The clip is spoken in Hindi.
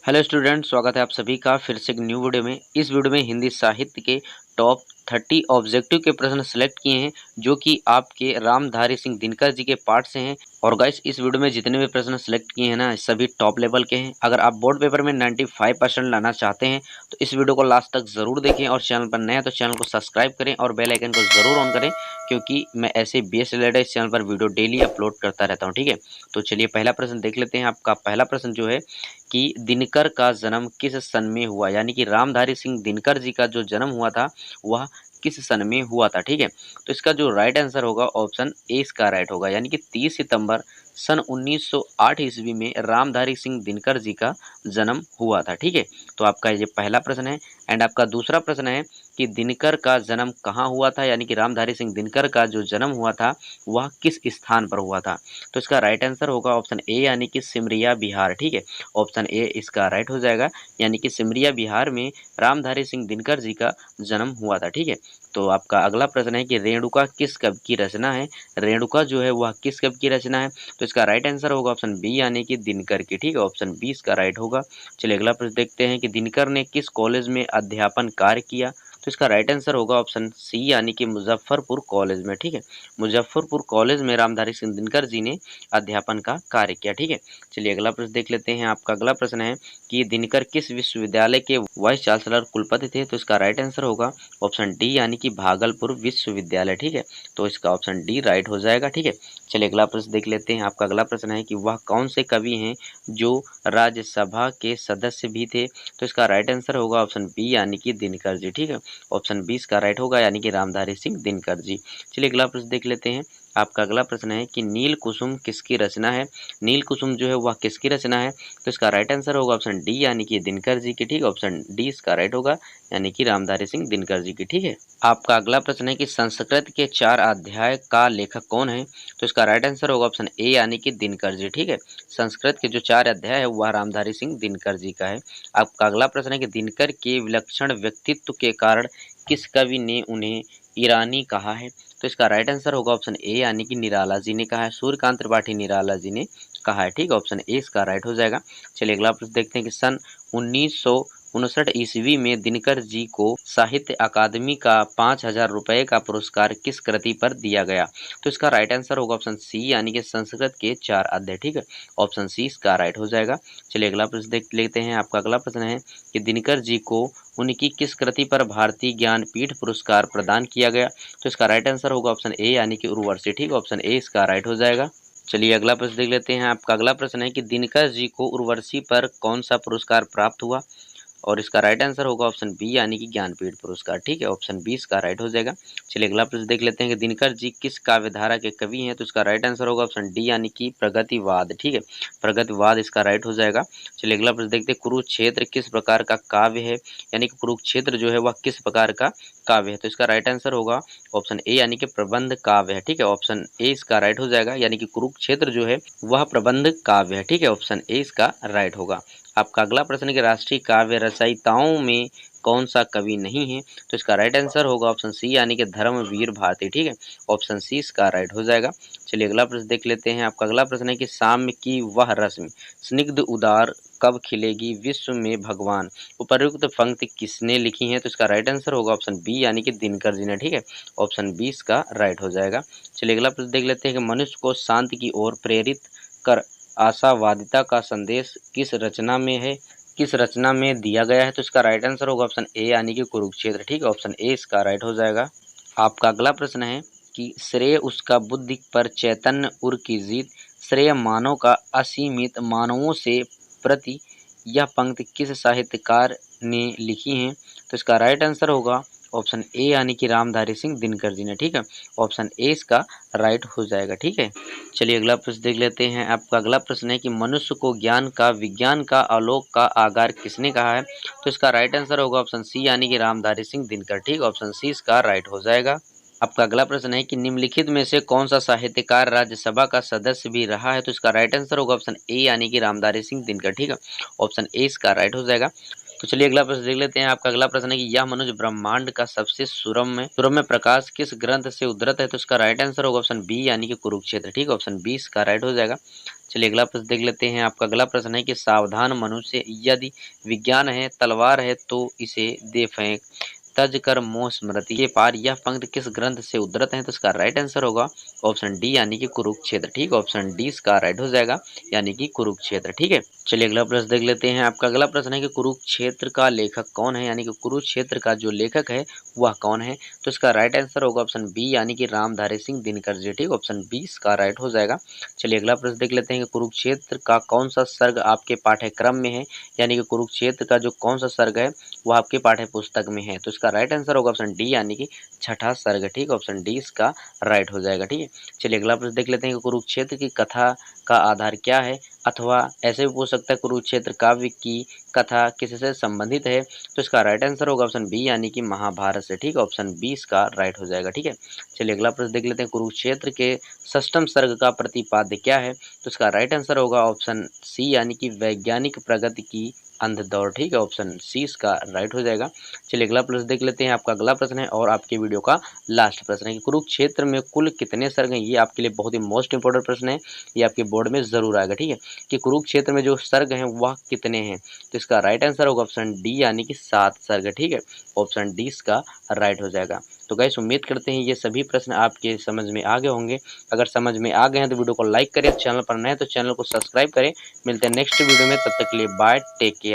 हेलो स्टूडेंट, स्वागत है आप सभी का फिर से एक न्यू वीडियो में। इस वीडियो में हिंदी साहित्य के टॉप 30 ऑब्जेक्टिव के प्रश्न सेलेक्ट किए हैं जो कि आपके रामधारी सिंह दिनकर जी के पार्ट से हैं। और गाइस, इस वीडियो में जितने भी प्रश्न सेलेक्ट किए हैं ना, सभी टॉप लेवल के हैं। अगर आप बोर्ड पेपर में 95% लाना चाहते हैं तो इस वीडियो को लास्ट तक ज़रूर देखें, और चैनल पर नए हैं तो चैनल को सब्सक्राइब करें और बेल आइकन को ज़रूर ऑन करें, क्योंकि मैं ऐसे बीएस रिलेटेड इस चैनल पर वीडियो डेली अपलोड करता रहता हूँ। ठीक है, तो चलिए पहला प्रश्न देख लेते हैं। आपका पहला प्रश्न जो है कि दिनकर का जन्म किस सन में हुआ, यानी कि रामधारी सिंह दिनकर जी का जो जन्म हुआ था वह किस सन में हुआ था। ठीक है, तो इसका जो राइट आंसर होगा ऑप्शन ए इसका राइट होगा, यानी कि 30 सितंबर सन 1908 ईस्वी में रामधारी सिंह दिनकर जी का जन्म हुआ था। ठीक है, तो आपका ये पहला प्रश्न है। एंड आपका दूसरा प्रश्न है कि दिनकर का जन्म कहाँ हुआ था, यानी कि रामधारी सिंह दिनकर का जो जन्म हुआ था वह किस स्थान पर हुआ था। तो इसका राइट आंसर होगा ऑप्शन ए, यानी कि सिमरिया बिहार। ठीक है, ऑप्शन ए इसका राइट हो जाएगा, यानी कि सिमरिया बिहार में रामधारी सिंह दिनकर जी का जन्म हुआ था। ठीक है, तो आपका अगला प्रश्न है कि रेणुका किस कवि की रचना है। रेणुका जो है वह किस कवि की रचना है। तो इसका राइट आंसर होगा ऑप्शन बी, यानी कि दिनकर की। ठीक है, ऑप्शन बी इसका राइट होगा। चलिए अगला प्रश्न देखते हैं कि दिनकर ने किस कॉलेज में अध्यापन कार्य किया। तो इसका राइट आंसर होगा ऑप्शन सी, यानी कि मुजफ्फरपुर कॉलेज में। ठीक है, मुजफ्फरपुर कॉलेज में रामधारी सिंह दिनकर जी ने अध्यापन का कार्य किया। ठीक है, चलिए अगला प्रश्न देख लेते हैं। आपका अगला प्रश्न है कि दिनकर किस विश्वविद्यालय के वाइस चांसलर कुलपति थे। तो इसका राइट आंसर होगा ऑप्शन डी, यानी कि भागलपुर विश्वविद्यालय। ठीक है, तो इसका ऑप्शन डी राइट हो जाएगा। ठीक है, चलिए अगला प्रश्न देख लेते हैं। आपका अगला प्रश्न है कि वह कौन से कवि हैं जो राज्यसभा के सदस्य भी थे। तो इसका राइट आंसर होगा ऑप्शन बी, यानी कि दिनकर जी। ठीक है, ऑप्शन बी इसका राइट होगा, यानी कि रामधारी सिंह दिनकर जी। चलिए अगला प्रश्न देख लेते हैं। आपका अगला प्रश्न है कि नील कुसुम किसकी रचना है। नील कुसुम जो है वह किसकी रचना है। तो इसका राइट आंसर होगा ऑप्शन डी, यानी कि दिनकर जी की। ठीक, ऑप्शन डी इसका राइट होगा, यानी कि रामधारी सिंह दिनकर जी की। ठीक है, आपका अगला प्रश्न है कि संस्कृत के 4 अध्याय का लेखक कौन है। तो इसका राइट आंसर होगा ऑप्शन ए, यानी कि दिनकर जी। ठीक है, संस्कृत के जो 4 अध्याय है वह रामधारी सिंह दिनकर जी का है। आपका अगला प्रश्न है कि दिनकर के विलक्षण व्यक्तित्व के कारण किस कवि ने उन्हें ईरानी कहा है। तो इसका राइट आंसर होगा ऑप्शन ए, यानी कि निराला जी ने कहा है, सूर्यकांत त्रिपाठी निराला जी ने कहा है। ठीक है, ऑप्शन ए इसका राइट हो जाएगा। चलिए अगला प्रश्न देखते हैं कि सन 1959 ईस्वी में दिनकर जी को साहित्य अकादमी का 5,000 रुपये का पुरस्कार किस कृति पर दिया गया। तो इसका राइट आंसर होगा ऑप्शन सी, यानी कि संस्कृत के 4 अध्याय। ठीक है, ऑप्शन सी इसका राइट हो जाएगा। चलिए अगला प्रश्न देख लेते हैं। आपका अगला प्रश्न है कि दिनकर जी को उनकी किस कृति पर भारतीय ज्ञानपीठ पुरस्कार प्रदान किया गया। तो इसका राइट आंसर होगा ऑप्शन ए, यानी कि उर्वशी। ठीक, ऑप्शन ए इसका राइट हो जाएगा। चलिए अगला प्रश्न देख लेते हैं। आपका अगला प्रश्न है कि दिनकर जी को उर्वशी पर कौन सा पुरस्कार प्राप्त हुआ। और इसका राइट आंसर होगा ऑप्शन बी, यानी कि ज्ञानपीठ पुरस्कार। ठीक है, ऑप्शन बी इसका राइट हो जाएगा। चलिए अगला प्रश्न देख लेते हैं कि दिनकर जी किस काव्यधारा के कवि हैं। तो इसका राइट आंसर होगा ऑप्शन डी, यानी कि प्रगतिवाद। ठीक है, प्रगतिवाद इसका राइट हो जाएगा। चलिए अगला प्रश्न देखते हैं, कुरुक्षेत्र किस प्रकार का काव्य है, यानी कि कुरुक्षेत्र जो है वह किस प्रकार का काव्य है। तो इसका राइट आंसर होगा ऑप्शन ए, यानी कि प्रबंध काव्य है। ठीक है, ऑप्शन ए इसका राइट हो जाएगा, यानी कि कुरुक्षेत्र जो है वह प्रबंध काव्य है। ठीक है, ऑप्शन ए इसका राइट होगा। आपका अगला प्रश्न है कि राष्ट्रीय काव्य रचयिताओं में कौन सा कवि नहीं है। तो इसका राइट आंसर होगा ऑप्शन सी, यानी कि धर्मवीर भारती। ठीक है, ऑप्शन सी इसका राइट हो जाएगा। चलिए अगला प्रश्न देख लेते हैं। आपका अगला प्रश्न है कि साम्य की वह रश्मि स्निग्ध उदार कब खिलेगी विश्व में भगवान। उपर्युक्त पंक्ति किसने लिखी है। तो इसका राइट आंसर होगा ऑप्शन बी, यानी कि दिनकर जी ने। ठीक है, ऑप्शन बी इसका राइट हो जाएगा। चलिए अगला प्रश्न देख लेते हैं कि मनुष्य को शांति की ओर प्रेरित कर आशावादिता का संदेश किस रचना में है, किस रचना में दिया गया है। तो इसका राइट आंसर होगा ऑप्शन ए, यानी कि कुरुक्षेत्र। ठीक है, ऑप्शन ए इसका राइट हो जाएगा। आपका अगला प्रश्न है कि श्रेय उसका बुद्धि पर चैतन्य उर की जीत, श्रेय मानव का असीमित मानवों से प्रति, यह पंक्ति किस साहित्यकार ने लिखी है। तो इसका राइट आंसर होगा ऑप्शन ए, यानी कि रामधारी सिंह दिनकर जी ने। ठीक है, ऑप्शन ए इसका राइट हो जाएगा। ठीक है, चलिए अगला प्रश्न देख लेते हैं। आपका अगला प्रश्न है कि मनुष्य को ज्ञान का विज्ञान का आलोक का आगार किसने कहा है। तो इसका राइट आंसर होगा ऑप्शन सी, यानी कि रामधारी सिंह दिनकर। ठीक, ऑप्शन सी इसका राइट हो जाएगा। आपका अगला प्रश्न है कि निम्नलिखित में से कौन सा साहित्यकार राज्यसभा का सदस्य भी रहा है। तो इसका राइट आंसर होगा ऑप्शन ए, यानी कि रामधारी सिंह दिनकर। ठीक है, ऑप्शन ए इसका राइट हो जाएगा। तो चलिए अगला प्रश्न देख लेते हैं। आपका अगला प्रश्न है कि यह मनुष्य ब्रह्मांड का सबसे सुरम्य प्रकाश किस ग्रंथ से उद्धृत है? तो इसका राइट आंसर होगा ऑप्शन बी यानी कि कुरुक्षेत्र। ठीक है, ऑप्शन बी इसका राइट हो जाएगा। चलिए अगला प्रश्न देख लेते हैं। आपका अगला प्रश्न है कि सावधान मनुष्य यदि विज्ञान है तलवार है तो इसे दे फेंक तज कर मोह स्मृति के पार, यह पंक्ति किस ग्रंथ से उद्धृत है? तो इसका राइट आंसर होगा ऑप्शन डी यानी कि कुरुक्षेत्र। ठीक है, ऑप्शन डी इसका राइट हो जाएगा यानी कि कुरुक्षेत्र। ठीक है, चलिए अगला प्रश्न देख लेते हैं। आपका अगला प्रश्न है कि कुरुक्षेत्र का लेखक कौन है? यानी कि कुरुक्षेत्र का जो लेखक है वह कौन है? तो इसका राइट आंसर होगा ऑप्शन बी यानी कि रामधारी सिंह दिनकर जी। ठीक, ऑप्शन बी इसका राइट हो जाएगा। चलिए अगला प्रश्न देख लेते हैं कि कुरुक्षेत्र का कौन सा सर्ग आपके पाठ्यक्रम में है? यानी कि कुरुक्षेत्र का जो कौन सा सर्ग है वह आपके पाठ्य पुस्तक में है? तो इसका राइट आंसर होगा ऑप्शन डी यानी कि छठा सर्ग। ठीक, ऑप्शन डी इसका राइट हो जाएगा। ठीक है, चलिए अगला प्रश्न देख लेते हैं कि कुरुक्षेत्र की कथा का आधार क्या है? अथवा ऐसे भी पूछ सकता है कुरुक्षेत्र काव्य की कथा किससे संबंधित है? तो इसका राइट आंसर होगा ऑप्शन बी यानी कि महाभारत से। ठीक है, ऑप्शन बी इसका राइट हो जाएगा। ठीक है, चलिए अगला प्रश्न देख लेते हैं। कुरुक्षेत्र के षष्ठम सर्ग का प्रतिपाद्य क्या है? तो इसका राइट आंसर होगा ऑप्शन सी यानी कि वैज्ञानिक प्रगति की अंध दौड़। ठीक है, ऑप्शन सी इसका राइट हो जाएगा। चलिए अगला प्रश्न देख लेते हैं। आपका अगला प्रश्न है और आपके वीडियो का लास्ट प्रश्न है कि कुरुक्षेत्र में कुल कितने सर्ग हैं? ये आपके लिए बहुत ही मोस्ट इंपॉर्टेंट प्रश्न है, ये आपके बोर्ड में जरूर आएगा। ठीक है, कि कुरुक्षेत्र में जो सर्ग हैं वह कितने हैं? तो इसका राइट आंसर होगा ऑप्शन डी यानी कि 7 सर्ग। ठीक है, ऑप्शन डी इसका राइट हो जाएगा। तो गाइस उम्मीद करते हैं ये सभी प्रश्न आपके समझ में आ गए होंगे। अगर समझ में आ गए हैं तो वीडियो को लाइक करें, चैनल पर नए तो चैनल को सब्सक्राइब करें। मिलते हैं नेक्स्ट वीडियो में, तब तक के लिए बाय, टेक केयर।